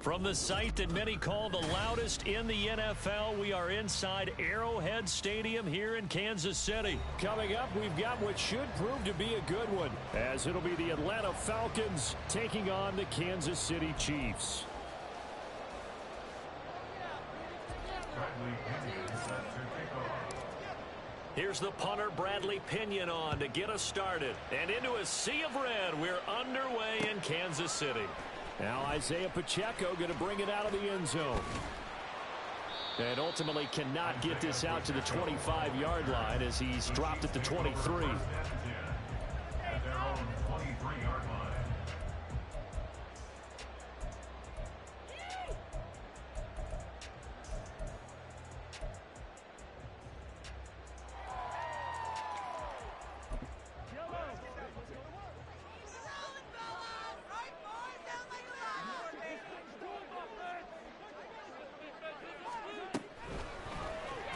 From the site that many call the loudest in the NFL, we are inside Arrowhead Stadium here in Kansas City. Coming up, we've got what should prove to be a good one, as it'll be the Atlanta Falcons taking on the Kansas City Chiefs. Here's the punter, Bradley Pinion, on to get us started. And into a sea of red, we're underway in Kansas City. Now Isaiah Pacheco going to bring it out of the end zone. And ultimately cannot get this out to the 25-yard line as he's dropped at the 23. At their own 23-yard line.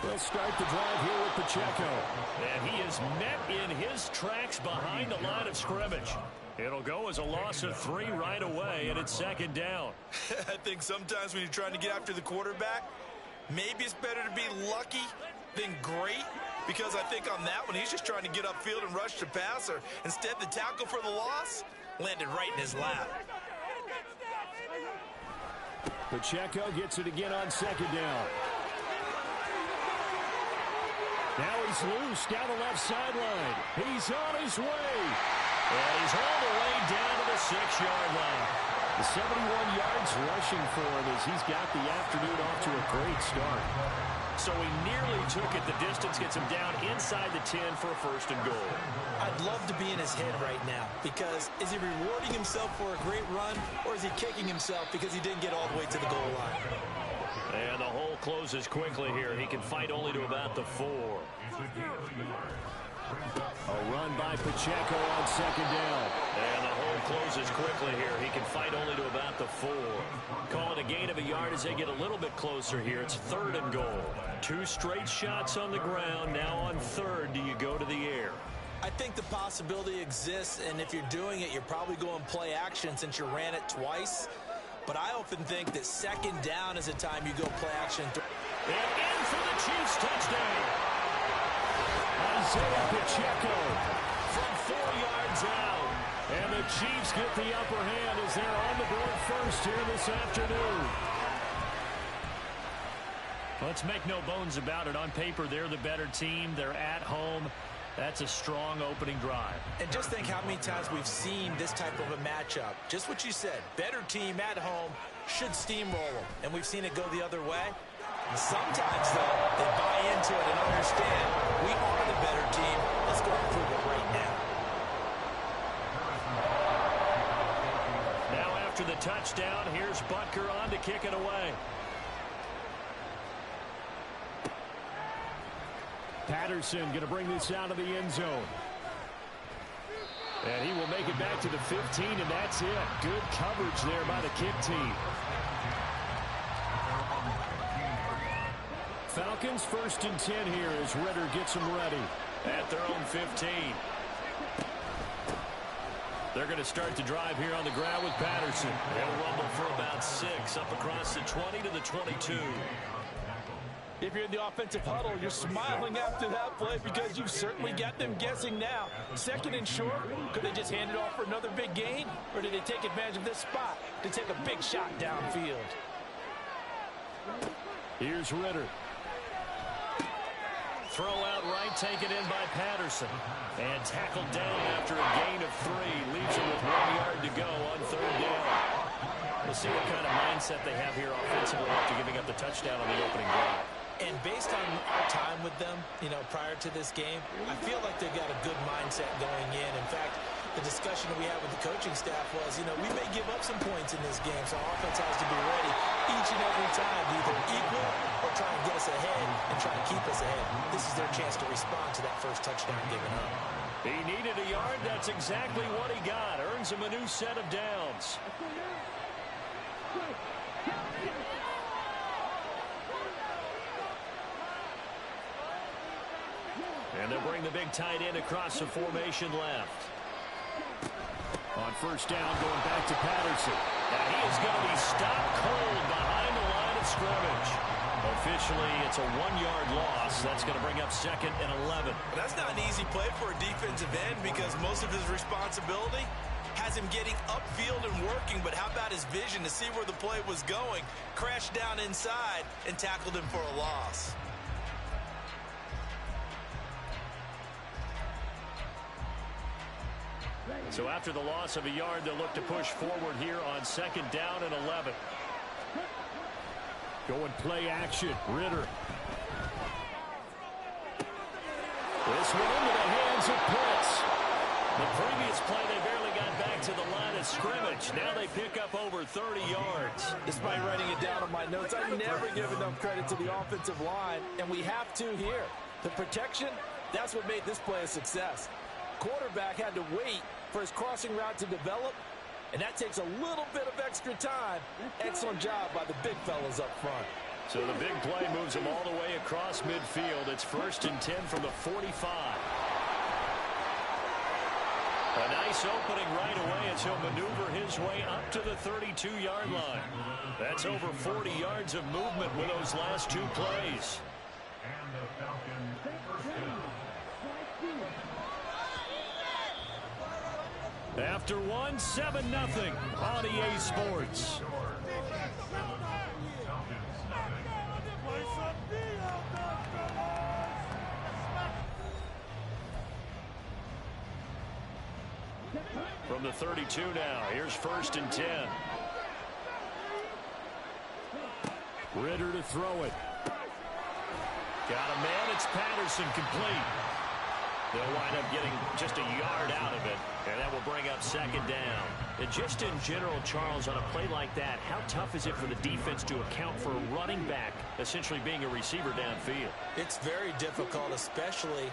They'll start the drive here with Pacheco. And he is met in his tracks behind the line of scrimmage. It'll go as a loss of 3 right away, and it's second down. I think sometimes when you're trying to get after the quarterback, maybe it's better to be lucky than great, because I think on that one, he's just trying to get upfield and rush the passer. Instead, the tackle for the loss landed right in his lap. Pacheco gets it again on second down. Now he's loose down the left sideline. He's on his way. And he's all the way down to the 6-yard line. The 71 yards rushing for him as he's got the afternoon off to a great start. So he nearly took it the distance, gets him down inside the 10 for a first and goal. I'd love to be in his head right now, because is he rewarding himself for a great run, or is he kicking himself because he didn't get all the way to the goal line? And the hole closes quickly here. He can fight only to about the 4. A run by Pacheco on second down. And the hole closes quickly here. He can fight only to about the 4. Call it a gain of a yard as they get a little bit closer here. It's third and goal. 2 straight shots on the ground. Now on third, do you go to the air? I think the possibility exists, and if you're doing it, you're probably going play action since you ran it twice. But I often think that second down is the time you go play action. And in for the Chiefs touchdown. Isaiah Pacheco from 4 yards out. And the Chiefs get the upper hand as they're on the board first here this afternoon. Let's make no bones about it. On paper, they're the better team. They're at home. That's a strong opening drive. And just think how many times we've seen this type of a matchup. Just what you said. Better team at home should steamroll them. And we've seen it go the other way. And sometimes, though, they buy into it and understand we are the better team. Let's go and prove it right now. Now after the touchdown, here's Butker on to kick it away. Patterson going to bring this out of the end zone. And he will make it back to the 15, and that's it. Good coverage there by the kick team. Falcons 1st and 10 here as Ritter gets them ready at their own 15. They're going to start the drive here on the ground with Patterson. They'll rumble for about 6 up across the 20 to the 22. If you're in the offensive huddle, you're smiling after that play because you've certainly got them guessing now. Second and short, could they just hand it off for another big gain? Or did they take advantage of this spot to take a big shot downfield? Here's Ritter. Throw out right, take it in by Patterson. And tackled down after a gain of 3. Leaves him with 1 yard to go on third down. We'll see what kind of mindset they have here offensively after giving up the touchdown on the opening drive. And based on our time with them, prior to this game, I feel like they've got a good mindset going in. In fact, the discussion that we had with the coaching staff was, we may give up some points in this game, so our offense has to be ready each and every time to either equal or try and get us ahead and try to keep us ahead. This is their chance to respond to that first touchdown given up. He needed a yard. That's exactly what he got. Earns him a new set of downs. And they'll bring the big tight end across the formation left. On first down, going back to Patterson. And he is going to be stopped cold behind the line of scrimmage. Officially, it's a 1-yard loss. That's going to bring up 2nd and 11. That's not an easy play for a defensive end because most of his responsibility has him getting upfield and working, but how about his vision to see where the play was going, crashed down inside, and tackled him for a loss. So after the loss of a yard, they'll look to push forward here on 2nd down and 11. Going play action. Ritter. This one into the hands of Pitts. The previous play, they barely got back to the line of scrimmage. Now they pick up over 30 yards. Despite writing it down on my notes, I never give enough credit to the offensive line, and we have to here. The protection, that's what made this play a success. Quarterback had to wait for his crossing route to develop, and that takes a little bit of extra time. Excellent job by the big fellas up front. So the big play moves him all the way across midfield. It's 1st and 10 from the 45. A nice opening right away as he'll maneuver his way up to the 32-yard line. That's over 40 yards of movement with those last 2 plays. And the Falcons first down. After 1, 7-0 on EA Sports. From the 32 now, here's 1st and 10. Ritter to throw it. Got a man, it's Patterson, complete. They'll wind up getting just a yard out of it, and that will bring up 2nd down. And just in general, Charles, on a play like that, how tough is it for the defense to account for a running back essentially being a receiver downfield? It's very difficult, especially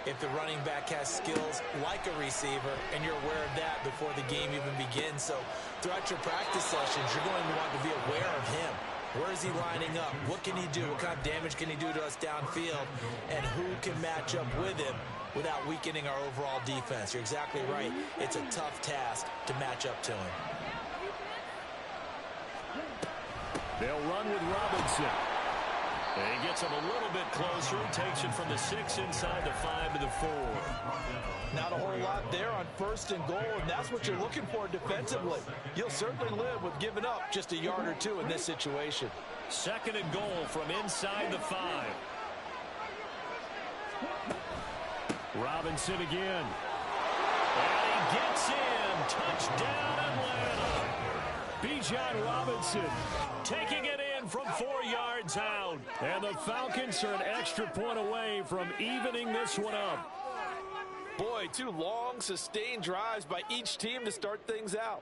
if the running back has skills like a receiver, and you're aware of that before the game even begins. So throughout your practice sessions, you're going to want to be aware of him. Where is he lining up? What can he do? What kind of damage can he do to us downfield? And who can match up with him without weakening our overall defense? You're exactly right. It's a tough task to match up to him. They'll run with Robinson. And he gets him a little bit closer. Takes it from the 6 inside the 5 to the 4. Not a whole lot there on 1st and goal, and that's what you're looking for defensively. You'll certainly live with giving up just a yard or 2 in this situation. 2nd and goal from inside the 5. Robinson again. And he gets in. Touchdown, Atlanta. Bijan Robinson taking it in from 4 yards out. And the Falcons are an extra point away from evening this one up. Boy, 2 long, sustained drives by each team to start things out.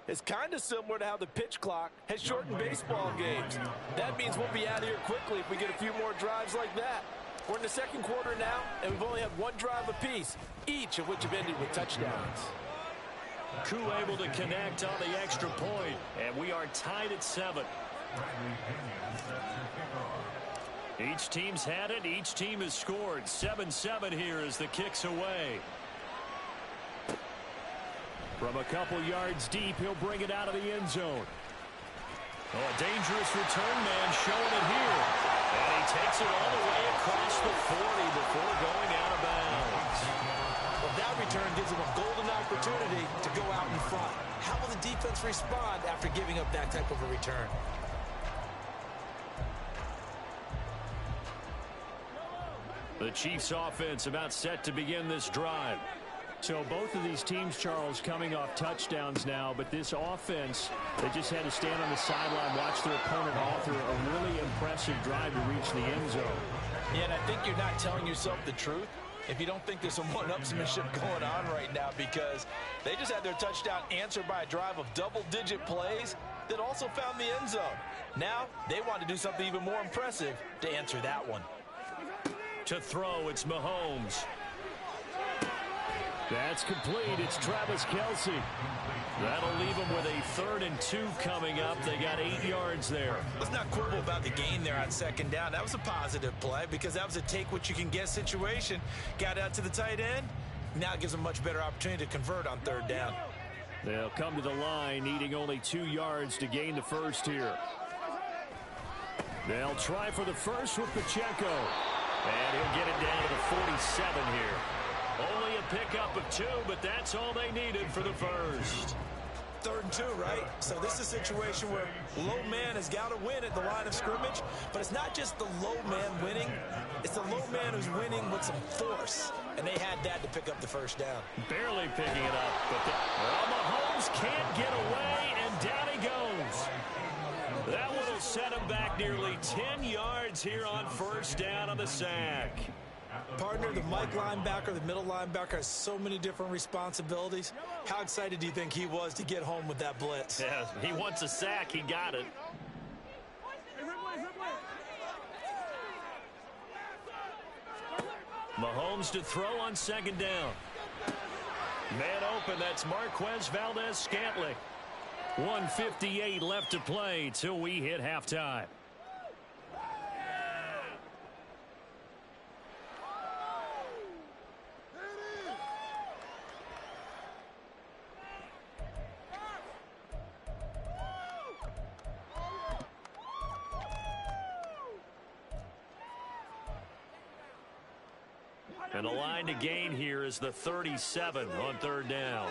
It's kind of similar to how the pitch clock has shortened baseball games. That means we'll be out of here quickly if we get a few more drives like that. We're in the 2nd quarter now, and we've only had 1 drive apiece, each of which have ended with touchdowns. Koo able to connect on the extra point, and we are tied at 7. Each team's had it. Each team has scored. 7-7 here as the kick's away. From a couple yards deep, he'll bring it out of the end zone. Oh, a dangerous return man showing it here. And he takes it all the way across the 40 before going out of bounds. Well, that return gives him a golden opportunity to go out in front. How will the defense respond after giving up that type of a return? The Chiefs offense about set to begin this drive. So both of these teams, Charles, coming off touchdowns now, but this offense, they just had to stand on the sideline, watch their opponent author a really impressive drive to reach the end zone. Yeah, and I think you're not telling yourself the truth if you don't think there's some one-upsmanship going on right now, because they just had their touchdown answered by a drive of double-digit plays that also found the end zone. Now they want to do something even more impressive to answer that one. To throw, it's Mahomes. That's complete. It's Travis Kelce. That'll leave them with a 3rd and 2 coming up. They got 8 yards there. Let's not quibble about the gain there on 2nd down. That was a positive play because that was a take-what-you-can-get situation. Got out to the tight end. Now it gives them a much better opportunity to convert on 3rd down. They'll come to the line, needing only 2 yards to gain the first here. They'll try for the first with Pacheco. And he'll get it down to the 47 here. Only a pickup of 2, but that's all they needed for the first. 3rd and 2, right? So this is a situation where low man has got to win at the line of scrimmage, but it's not just the low man winning. It's the low man who's winning with some force, and they had that to pick up the first down. Barely picking it up, but Mahomes can't get away, and down he goes. That one will set him back nearly 10 yards here on first down on the sack. Partner, the Mike linebacker, the middle linebacker has so many different responsibilities. How excited do you think he was to get home with that blitz? Yeah, he wants a sack. He got it. Mahomes to throw on 2nd down. Man open, that's Marquez Valdez-Scantling. 1:58 left to play till we hit halftime. And the line to gain here is the 37 on 3rd down.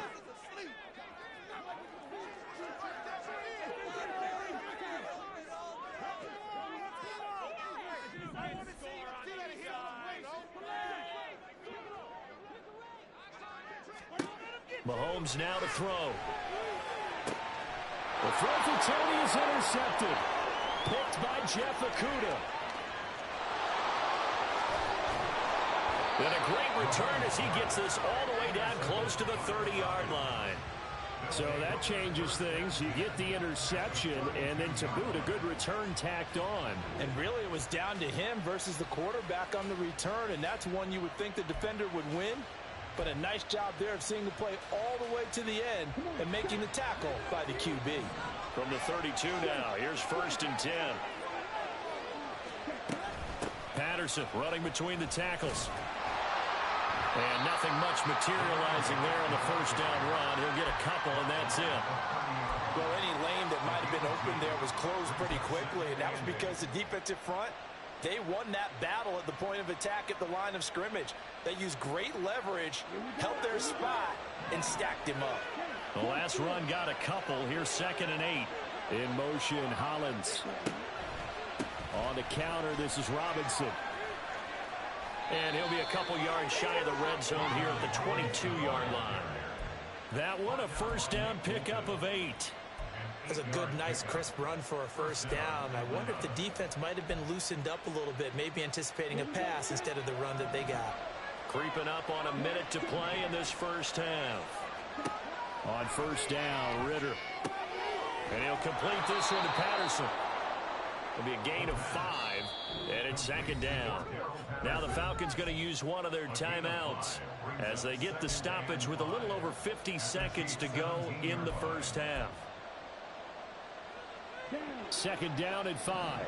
Mahomes now to throw. The throw for Tony is intercepted. Picked by JefeToe. And a great return as he gets this all the way down close to the 30-yard line. So that changes things. You get the interception, and then to boot, a good return tacked on. And really, it was down to him versus the quarterback on the return, and that's one you would think the defender would win. But a nice job there of seeing the play all the way to the end and making the tackle by the QB. From the 32 now, here's 1st and 10. Patterson running between the tackles. And nothing much materializing there on the first down run. He'll get a couple, and that's it. Well, any lane that might have been open there was closed pretty quickly, and that was because the defensive front, they won that battle at the point of attack at the line of scrimmage. They used great leverage, held their spot, and stacked him up. The last run got a couple. Here's 2nd and 8. In motion, Hollins. On the counter, this is Robinson. And he'll be a couple yards shy of the red zone here at the 22-yard line. That one, a first down pickup of 8. That's a good, nice, crisp run for a first down. I wonder if the defense might have been loosened up a little bit, maybe anticipating a pass instead of the run that they got. Creeping up on a minute to play in this first half. On first down, Ritter. And he'll complete this one to Patterson. It'll be a gain of 5, and it's 2nd down. Now the Falcons going to use one of their timeouts as they get the stoppage with a little over 50 seconds to go in the first half. 2nd down at 5.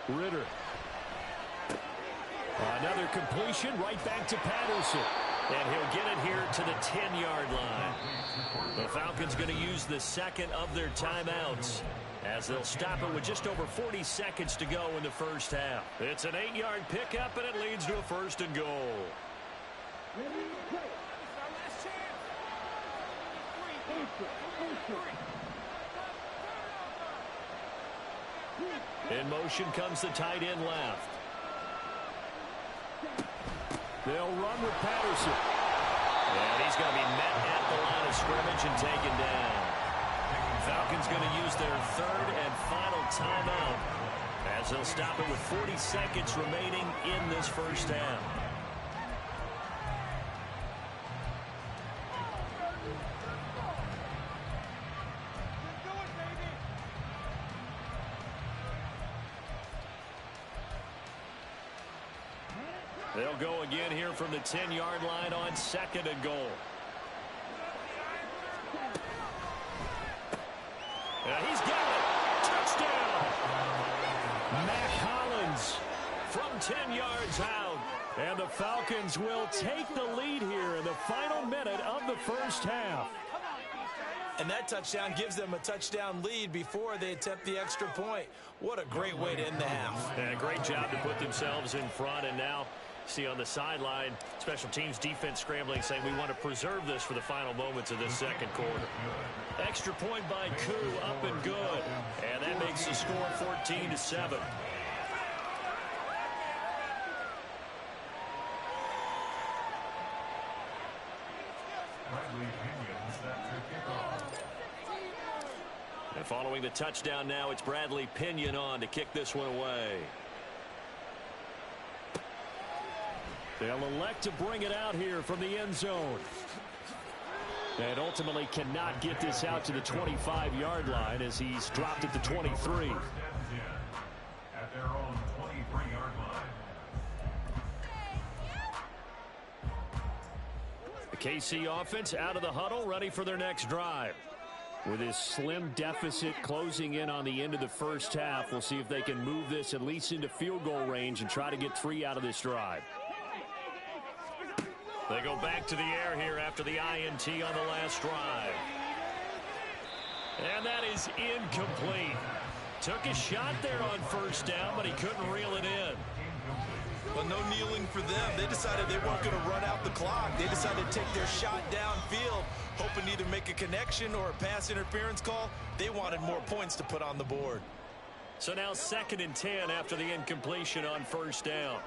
Ritter. Another completion right back to Patterson. And he'll get it here to the 10-yard line. The Falcons going to use the second of their timeouts as they'll stop it with just over 40 seconds to go in the first half. It's an 8-yard pickup, and it leads to a 1st and goal. In motion comes the tight end left. They'll run with Patterson. And he's going to be met at the line of scrimmage and taken down. Falcons going to use their 3rd and final timeout as they'll stop it with 40 seconds remaining in this first half. They'll go again here from the 10-yard line on 2nd and goal. And he's got it. Touchdown. Mac Hollins 10 yards out. And the Falcons will take the lead here in the final minute of the first half. And that touchdown gives them a touchdown lead before they attempt the extra point. What a great way to end the half. And a great job to put themselves in front. And now, see on the sideline, special teams defense scrambling, saying we want to preserve this for the final moments of this second quarter. Extra point by Koo, up and good. And that makes the score 14-7. And following the touchdown now, it's Bradley Pinion on to kick this one away. They'll elect to bring it out here from the end zone. And ultimately cannot get this out to the 25-yard line as he's dropped at the 23. At their own 23-yard line. The KC offense out of the huddle, ready for their next drive. With his slim deficit closing in on the end of the first half, we'll see if they can move this at least into field goal range and try to get 3 out of this drive. They go back to the air here after the INT on the last drive. And that is incomplete. Took a shot there on first down, but he couldn't reel it in. Well, no kneeling for them. They decided they weren't going to run out the clock. They decided to take their shot downfield, hoping to either make a connection or a pass interference call. They wanted more points to put on the board. So now 2nd and 10 after the incompletion on first down.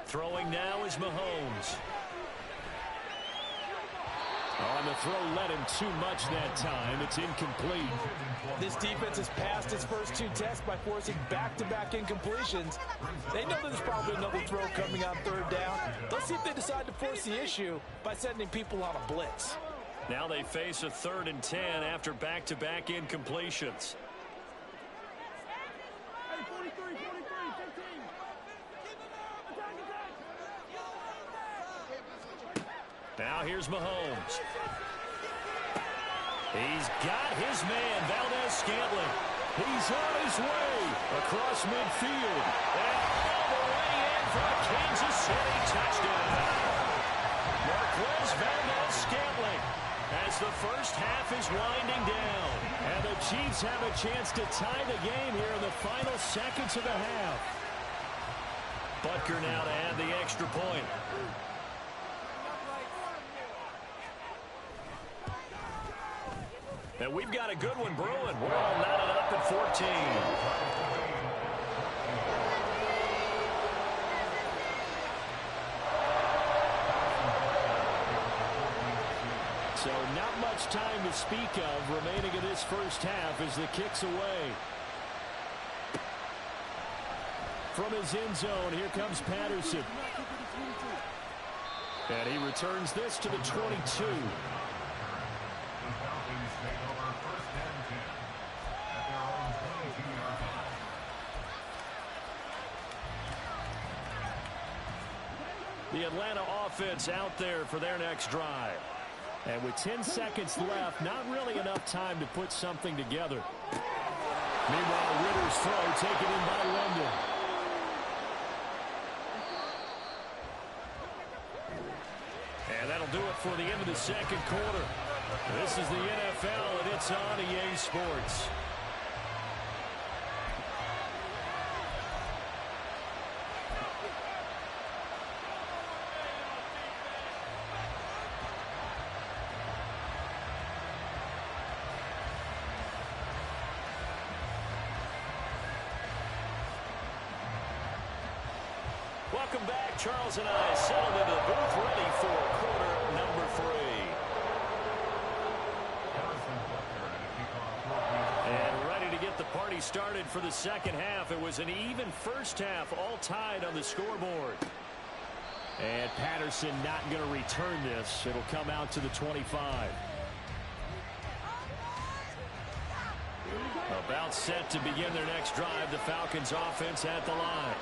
Throwing now is Mahomes. On the throw, led him too much that time. It's incomplete. This defense has passed its first 2 tests by forcing back-to-back incompletions. They know there's probably another throw coming on 3rd down. Let's see if they decide to force the issue by sending people on a blitz. Now they face a 3rd and 10 after back-to-back incompletions. Now here's Mahomes. He's got his man, Valdez-Scantling. He's on his way across midfield. And all the way in for a Kansas City touchdown. Marquez Valdez-Scantling as the first half is winding down. And the Chiefs have a chance to tie the game here in the final seconds of the half. Butker now to add the extra point. And we've got a good one brewing. We're all knotted up at 14. So not much time to speak of remaining in this first half as the kick's away. From his end zone, here comes Patterson. And he returns this to the 22. The Atlanta offense out there for their next drive. And with 10 seconds left, not really enough time to put something together. Meanwhile, Ritter's throw taken in by London. And that'll do it for the end of the second quarter. This is the NFL, and it's on EA Sports. Welcome back. Charles and I settled into the booth ready for quarter number 3. And ready to get the party started for the second half. It was an even first half, all tied on the scoreboard. And Patterson not going to return this. It'll come out to the 25. About set to begin their next drive. The Falcons offense at the line.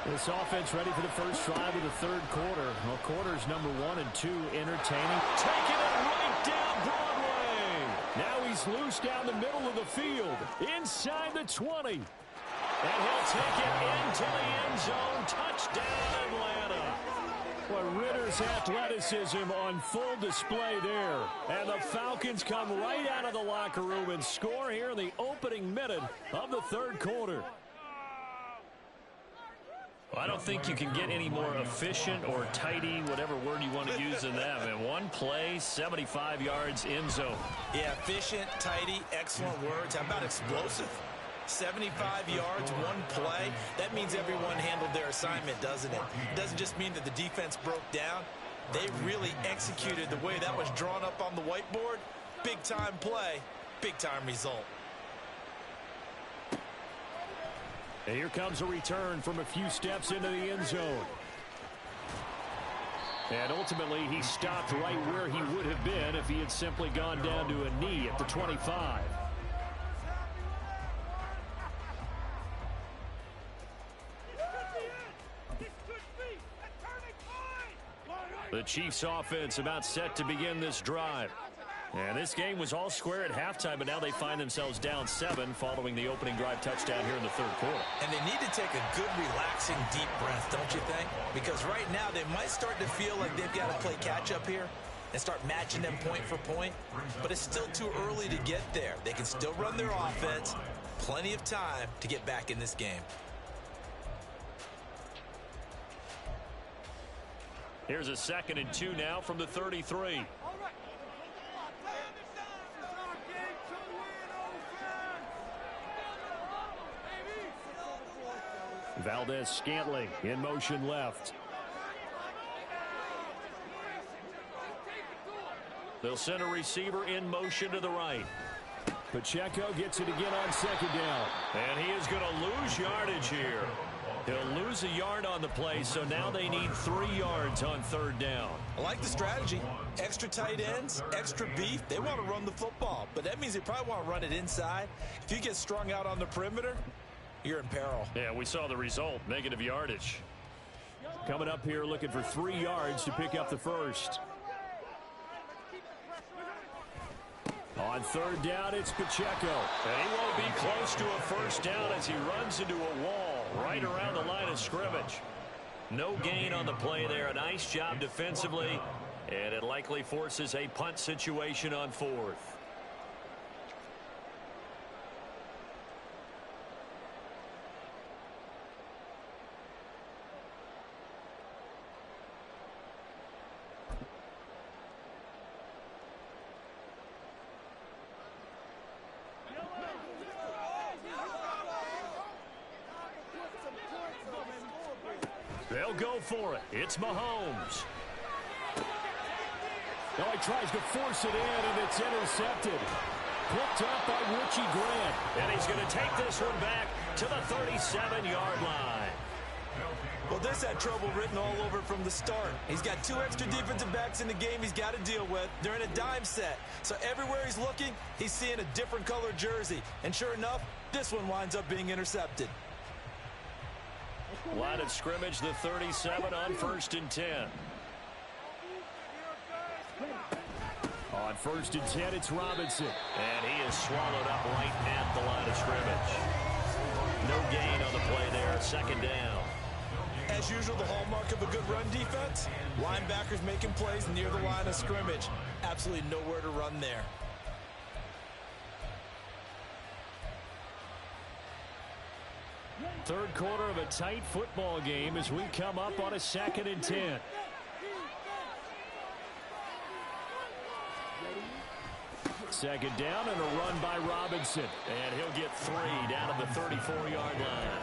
This offense ready for the first drive of the third quarter. Well, quarters number 1 and 2 entertaining. Taking it right down Broadway. Now he's loose down the middle of the field. Inside the 20. And he'll take it into the end zone. Touchdown, Atlanta. Well, Ritter's athleticism on full display there. And the Falcons come right out of the locker room and score here in the opening minute of the third quarter. Well, I don't think you can get any more efficient or tidy, whatever word you want to use in that. And one play, 75 yards, end zone. Yeah, efficient, tidy, excellent words. How about explosive? 75 yards, one play. That means everyone handled their assignment, doesn't it? It doesn't just mean that the defense broke down. They really executed the way that was drawn up on the whiteboard. Big-time play, big-time result. And here comes a return from a few steps into the end zone. And ultimately, he stopped right where he would have been if he had simply gone down to a knee at the 25. The Chiefs offense about set to begin this drive. And this game was all square at halftime, but now they find themselves down 7 following the opening drive touchdown here in the third quarter. And they need to take a good, relaxing, deep breath, don't you think? Because right now they might start to feel like they've got to play catch-up here and start matching them point for point. But it's still too early to get there. They can still run their offense. Plenty of time to get back in this game. Here's a 2nd and 2 now from the 33. Valdez-Scantling in motion left. They'll send a receiver in motion to the right. Pacheco gets it again on 2nd down. And he is going to lose yardage here. He'll lose a yard on the play, so now they need 3 yards on 3rd down. I like the strategy. Extra tight ends, extra beef. They want to run the football, but that means they probably want to run it inside. If you get strung out on the perimeter, you're in peril. Yeah, we saw the result, negative yardage. Coming up here looking for 3 yards to pick up the first. On 3rd down, it's Pacheco. And he won't be close to a first down as he runs into a wall right around the line of scrimmage. No gain on the play there. A nice job defensively, and it likely forces a punt situation on 4th. They'll go for it. It's Mahomes. Now he tries to force it in, and it's intercepted. Picked up by Richie Grant. And he's going to take this one back to the 37-yard line. Well, this had trouble written all over from the start. He's got 2 extra defensive backs in the game he's got to deal with. They're in a dime set. So everywhere he's looking, he's seeing a different color jersey. And sure enough, this one winds up being intercepted. Line of scrimmage, the 37 on 1st and 10. On 1st and 10, it's Robinson. And he is swallowed up right at the line of scrimmage. No gain on the play there, 2nd down. As usual, the hallmark of a good run defense, linebackers making plays near the line of scrimmage. Absolutely nowhere to run there. Third quarter of a tight football game as we come up on a 2nd and 10. Second down and a run by Robinson. And he'll get 3 down at the 34-yard line.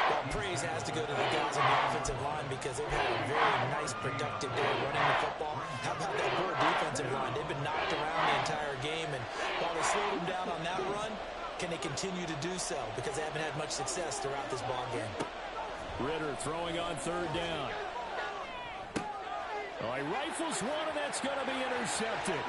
Well, praise has to go to the guys on the offensive line because they've had a very nice, productive day running the football. How about that poor defensive line? They've been knocked around the entire game, and while they slowed them down on that run, can they continue to do so? Because they haven't had much success throughout this ball game. Ritter throwing on 3rd down. Oh, he rifles one, and that's going to be intercepted.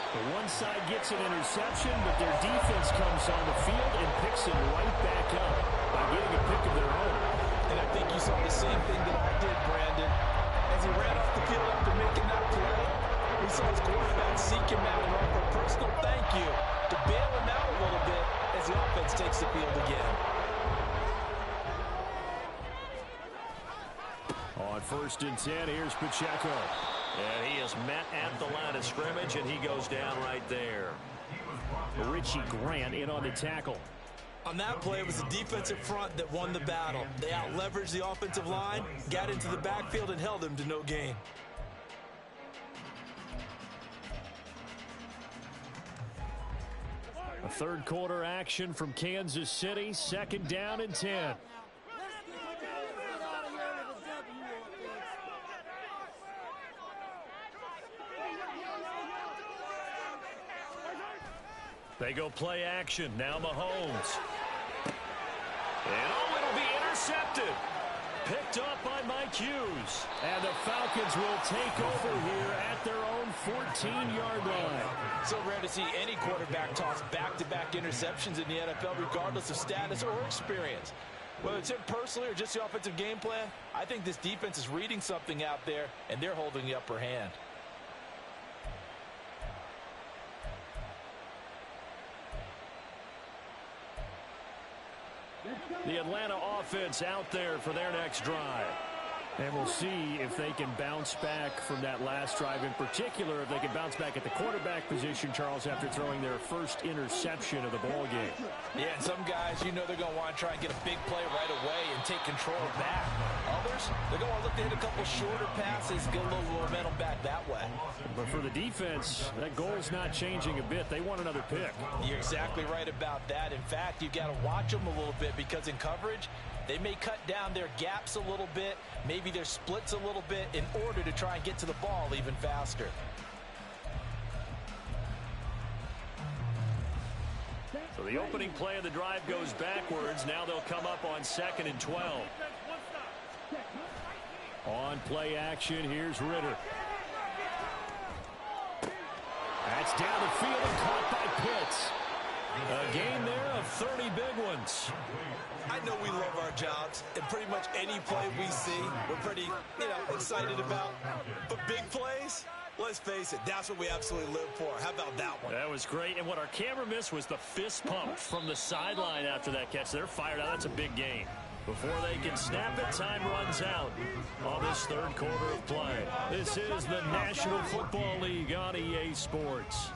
The one side gets an interception, but their defense comes on the field and picks him right back up by getting a pick of their own. And I think you saw the same thing that I did, Brandon. As he ran off the field after making that play, we saw his quarterback seek him out and offer a personal thank you to bail him out a little bit as he 1st and 10. Here's Pacheco. And he is met at the line of scrimmage, and he goes down right there. Richie Grant in on the tackle. On that play, it was the defensive front that won the battle. They out-leveraged the offensive line, got into the backfield, and held him to no gain. A third quarter action from Kansas City. 2nd down and 10. They go play action. Now Mahomes. And it'll be intercepted. Picked up by Mike Hughes. And the Falcons will take over here at their own 14-yard line. So rare to see any quarterback toss back-to-back interceptions in the NFL, regardless of status or experience. Whether it's him personally or just the offensive game plan, I think this defense is reading something out there, and they're holding the upper hand. The Atlanta offense out there for their next drive. And we'll see if they can bounce back from that last drive. In particular, if they can bounce back at the quarterback position, Charles, after throwing their first interception of the ball game. Yeah, and some guys, you know they're going to want to try and get a big play right away and take control back. Others, they're going to look to hit a couple shorter passes, get a little momentum back that way. But for the defense, that goal's not changing a bit. They want another pick. You're exactly right about that. In fact, you've got to watch them a little bit because in coverage, they may cut down their gaps a little bit, maybe their splits a little bit in order to try and get to the ball even faster. So the opening play of the drive goes backwards. Now they'll come up on 2nd and 12. On play action, here's Ritter. That's down the field and caught by Pitts. A gain there of 30 big ones. I know we love our jobs, and pretty much any play we see, we're pretty, excited about. But big plays, let's face it, that's what we absolutely live for. How about that one? That was great. And what our camera missed was the fist pump from the sideline after that catch. They're fired out. That's a big gain. Before they can snap it, time runs out on this third quarter of play. This is the National Football League on EA Sports.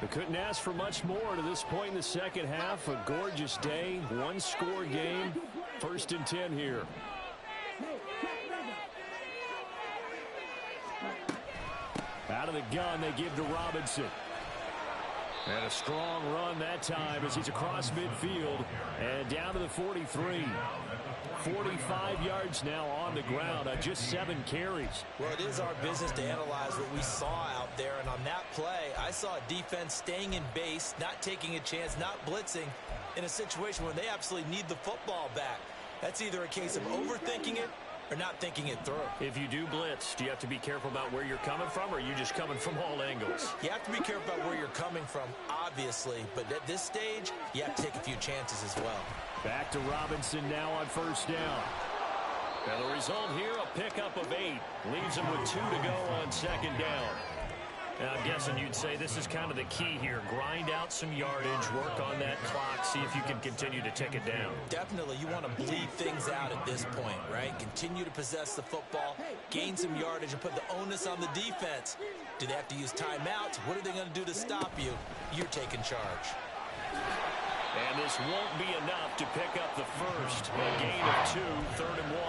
They couldn't ask for much more to this point in the second half. A gorgeous day, one-score game. 1st and 10 here. Out of the gun, they give to Robinson. And a strong run that time as he's across midfield and down to the 43. 45 yards now on the ground on just 7 carries. Well, it is our business to analyze what we saw out there, and on that play, I saw a defense staying in base, not taking a chance, not blitzing in a situation where they absolutely need the football back. That's either a case of overthinking it or not thinking it through. If you do blitz, do you have to be careful about where you're coming from, or are you just coming from all angles? You have to be careful about where you're coming from, obviously, but at this stage, you have to take a few chances as well. Back to Robinson now on 1st down. And the result here, a pickup of 8. Leaves him with 2 to go on 2nd down. Now, I'm guessing you'd say this is kind of the key here. Grind out some yardage, work on that clock, see if you can continue to tick it down. Definitely, you want to bleed things out at this point, right? Continue to possess the football, gain some yardage, and put the onus on the defense. Do they have to use timeouts? What are they going to do to stop you? You're taking charge. And this won't be enough to pick up the first. A gain of 2, 3rd and 1.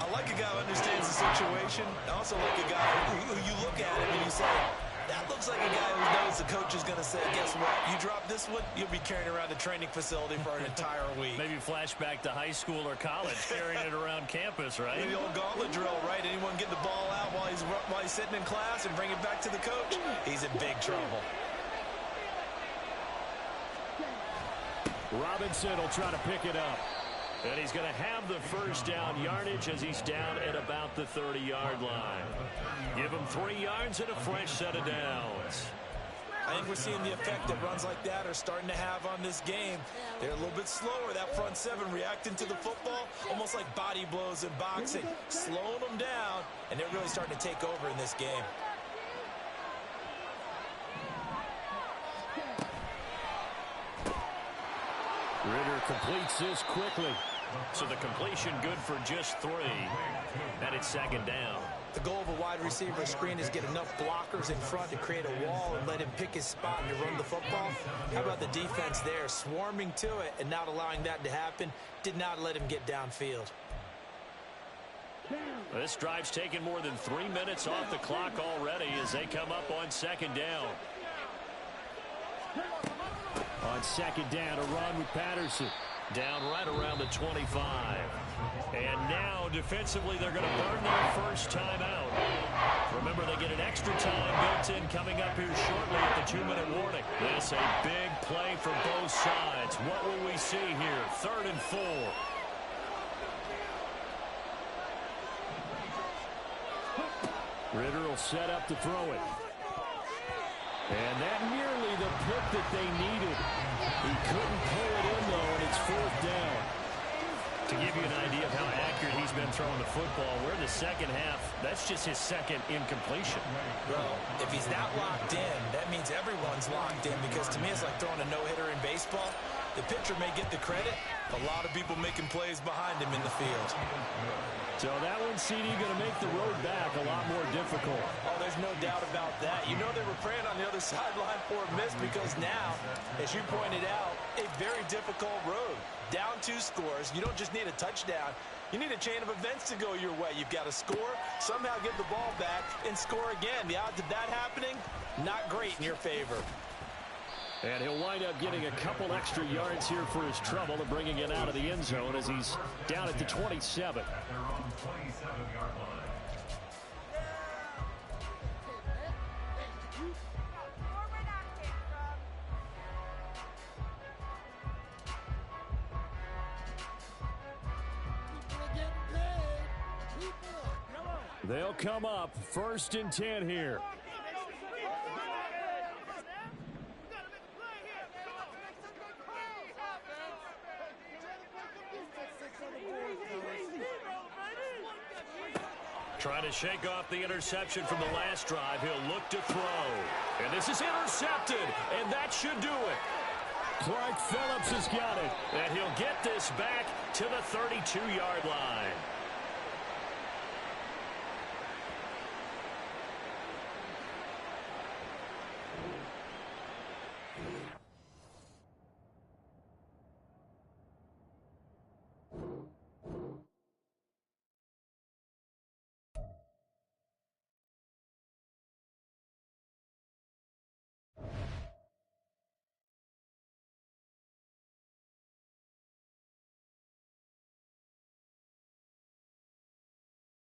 I like a guy who understands the situation. I also like a guy who you look at him and you say, that looks like a guy who knows the coach is going to say, guess what? You drop this one, you'll be carrying around the training facility for an entire week. Maybe flashback to high school or college, carrying it around campus, right? Maybe the old gauntlet drill, right? Anyone get the ball out while he's sitting in class and bring it back to the coach? He's in big trouble. Robinson will try to pick it up. And he's going to have the first down yardage as he's down at about the 30-yard line. Give him 3 yards and a fresh set of downs. I think we're seeing the effect that runs like that are starting to have on this game. They're a little bit slower, that front seven reacting to the football, almost like body blows in boxing, slowing them down, and they're really starting to take over in this game. Ritter completes this quickly. So the completion good for just 3, and it's second down. The goal of a wide receiver screen is get enough blockers in front to create a wall and let him pick his spot to run the football. How about the defense there, swarming to it and not allowing that to happen? Did not let him get downfield. This drive's taken more than 3 minutes off the clock already as they come up on second down. On second down, a run with Patterson. Down right around the 25. And now, defensively, they're going to burn their first time out. Remember, they get an extra time built in coming up here shortly at the 2-minute warning. This a big play for both sides. What will we see here? 3rd and 4. Ritter will set up to throw it. And that nearly the pick that they needed. He couldn't pull it in, though, and it's 4th down. To give you an idea of how accurate he's been throwing the football, we're in the second half. That's just his second incompletion. Well, if he's that locked in, that means everyone's locked in, because to me it's like throwing a no-hitter in baseball. The pitcher may get the credit. A lot of people making plays behind him in the field. So that one, CD, going to make the road back a lot more difficult. Oh, there's no doubt about that. You know they were praying on the other sideline for a miss, because now, as you pointed out, a very difficult road. Down 2 scores. You don't just need a touchdown. You need a chain of events to go your way. You've got to score, somehow get the ball back, and score again. The odds of that happening, not great in your favor. And he'll wind up getting a couple extra yards here for his trouble and bringing it out of the end zone as he's down at the 27. At their own 27-yard line. They'll come up 1st and 10 here. Trying to shake off the interception from the last drive. He'll look to throw. And this is intercepted, and that should do it. Clark Phillips has got it. And he'll get this back to the 32-yard line.